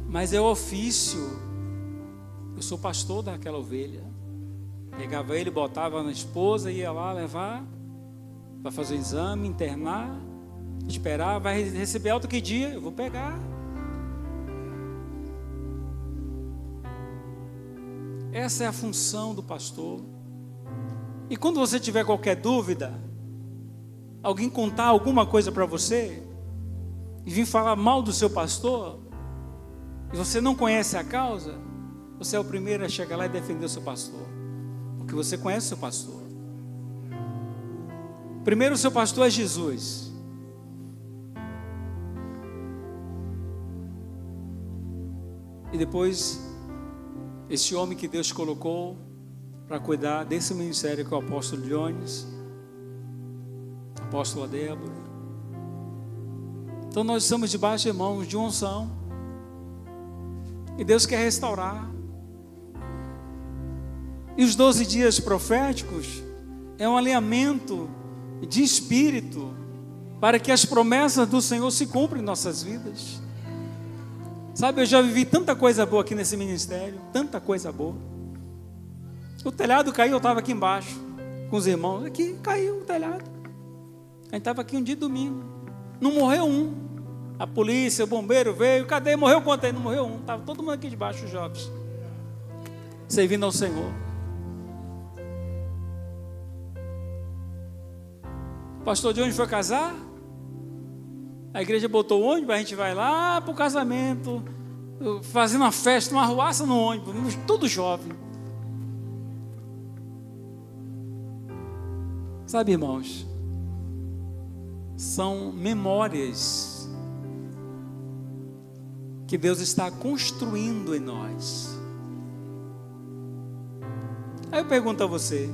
Mas é o ofício. Eu sou pastor daquela ovelha. Pegava ele, botava na esposa, ia lá levar, vai fazer o exame, internar, esperar, vai receber alta que dia? Eu vou pegar. Essa é a função do pastor. E quando você tiver qualquer dúvida, alguém contar alguma coisa para você, e vir falar mal do seu pastor, e você não conhece a causa, você é o primeiro a chegar lá e defender o seu pastor, porque você conhece o seu pastor. Primeiro, o seu pastor é Jesus. E depois, esse homem que Deus colocou para cuidar desse ministério, que é o apóstolo Jones, a apóstola Débora. Então nós estamos debaixo, irmãos, de unção, e Deus quer restaurar. E os 12 dias proféticos é um alinhamento de espírito para que as promessas do Senhor se cumprem em nossas vidas. Sabe, eu já vivi tanta coisa boa aqui nesse ministério, tanta coisa boa. O telhado caiu, eu estava aqui embaixo com os irmãos. Aqui caiu o telhado. A gente estava aqui um dia de domingo. Não morreu um. A polícia, o bombeiro veio. Cadê? Morreu quanto aí? Não morreu um. Estava todo mundo aqui debaixo, os jovens, servindo ao Senhor. O pastor de onde foi casar? A igreja botou o ônibus, a gente vai lá para o casamento, fazendo uma festa, uma arruaça no ônibus, tudo jovem. Sabe, irmãos, são memórias que Deus está construindo em nós. Aí eu pergunto a você: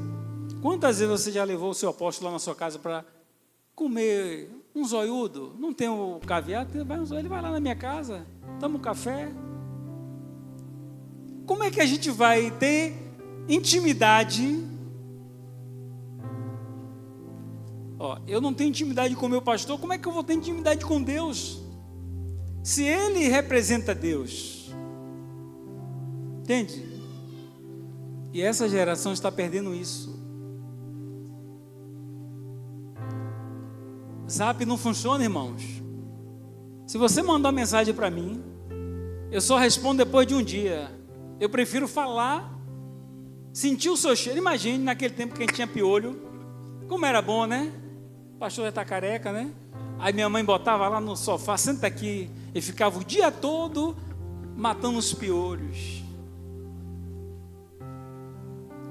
quantas vezes você já levou o seu apóstolo lá na sua casa para comer um zoiudo? Não tem o caviar? Ele vai lá na minha casa, toma um café. Como é que a gente vai ter intimidade? Eu não tenho intimidade com o meu pastor, como é que eu vou ter intimidade com Deus? Se ele representa Deus. Entende? E essa geração está perdendo isso. Zap não funciona, irmãos. Se você mandar uma mensagem para mim, eu só respondo depois de um dia. Eu prefiro falar, sentir o seu cheiro. Imagine naquele tempo que a gente tinha piolho, como era bom, né? O pastor já está careca, né? Aí minha mãe botava lá no sofá: senta aqui, e ficava o dia todo matando os piolhos.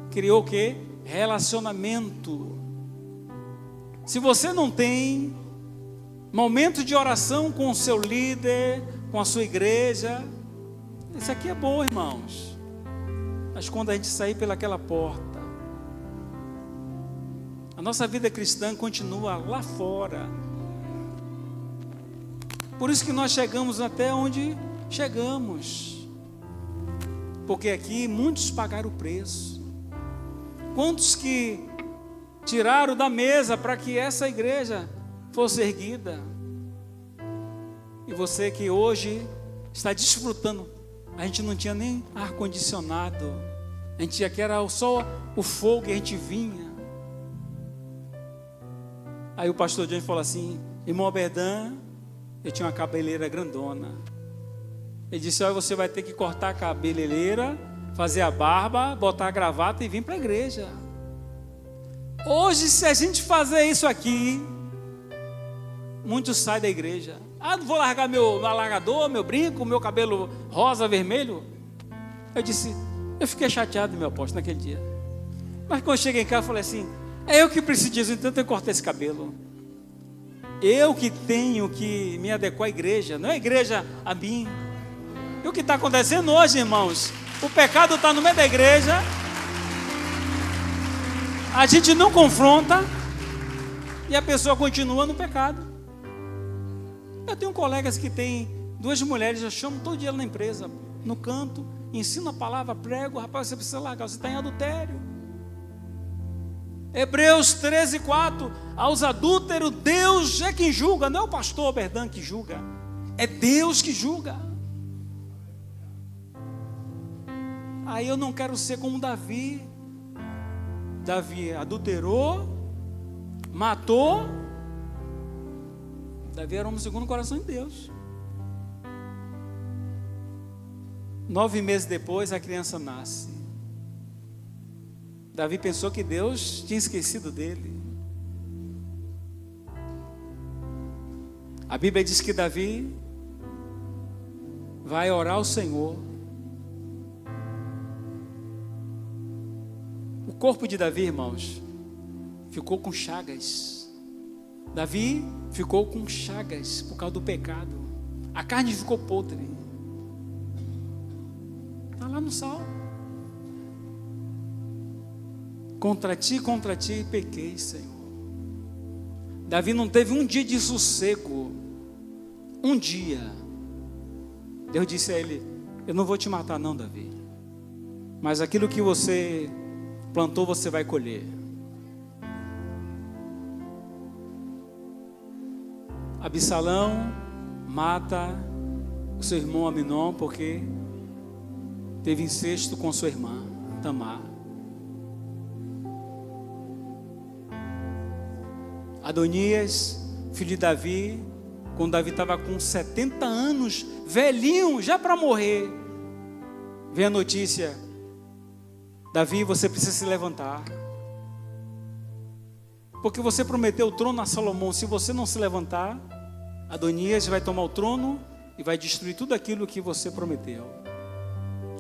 Criou o quê? Relacionamento. Se você não tem momento de oração com o seu líder, com a sua igreja, isso aqui é bom, irmãos. Mas quando a gente sair pelaquela porta, a nossa vida cristã continua lá fora. Por isso que nós chegamos até onde chegamos. Porque aqui muitos pagaram o preço. Quantos que tiraram da mesa para que essa igreja fosse erguida? E você que hoje está desfrutando. A gente não tinha nem ar-condicionado. A gente tinha que era só o fogo e a gente vinha. Aí o pastor John falou assim: irmão Aberdan, eu tinha uma cabeleira grandona. Ele disse: olha, você vai ter que cortar a cabeleira, fazer a barba, botar a gravata e vir para a igreja. Hoje, se a gente fazer isso aqui, muitos saem da igreja. Ah, não vou largar meu alargador, meu brinco, meu cabelo rosa, vermelho. Eu fiquei chateado, meu apóstolo, naquele dia. Mas quando eu cheguei em casa, eu falei assim: é eu que preciso disso, então eu tenho que cortar esse cabelo. Eu que tenho que me adequar à igreja, não é a igreja a mim. E o que está acontecendo hoje, irmãos? O pecado está no meio da igreja, a gente não confronta e a pessoa continua no pecado. Eu tenho colegas que têm 2 mulheres, eu chamo todo dia na empresa. no canto, ensino a palavra, prego, rapaz, você precisa largar, você está em adultério. Hebreus 13:4, aos adúlteros Deus é quem julga, não é o pastor Berdan que julga, é Deus que julga. Aí eu não quero ser como Davi. Davi adulterou, matou. Davi era um segundo o coração de Deus. 9 meses depois a criança nasce. Davi pensou que Deus tinha esquecido dele. A Bíblia diz que Davi vai orar ao Senhor. O corpo de Davi, irmãos, ficou com chagas. Davi ficou com chagas por causa do pecado. A carne ficou podre. Está lá no Salmo. Contra ti pequei, Senhor. Davi não teve um dia de sossego. Um dia. Deus disse a ele: eu não vou te matar não, Davi, mas aquilo que você plantou você vai colher. Absalão mata o seu irmão Aminon porque teve incesto com sua irmã Tamar. Adonias, filho de Davi, quando Davi estava com 70 anos, velhinho, já para morrer, vem a notícia: Davi, você precisa se levantar, porque você prometeu o trono a Salomão. Se você não se levantar, Adonias vai tomar o trono e vai destruir tudo aquilo que você prometeu.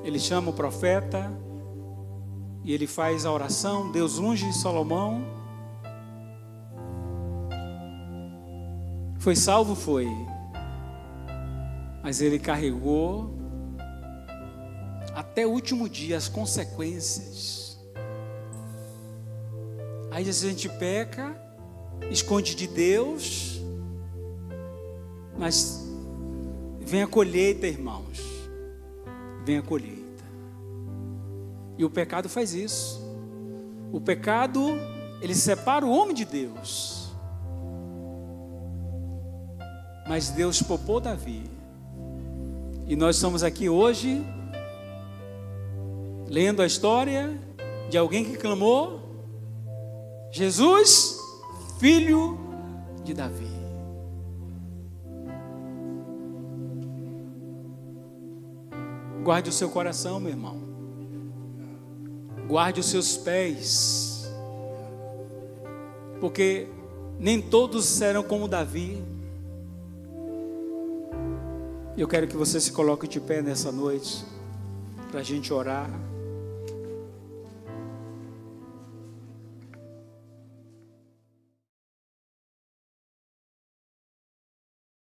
Ele chama o profeta e ele faz a oração. Deus unge Salomão. Foi salvo? Foi. Mas ele carregou até o último dia as consequências. Aí a gente peca, esconde de Deus, mas vem a colheita, irmãos. Vem a colheita. E o pecado faz isso. O pecado, ele separa o homem de Deus. Mas Deus poupou Davi. E nós estamos aqui hoje lendo a história de alguém que clamou: Jesus, filho de Davi. Guarde o seu coração, meu irmão. Guarde os seus pés. Porque nem todos serão como Davi. Eu quero que você se coloque de pé nessa noite, para a gente orar.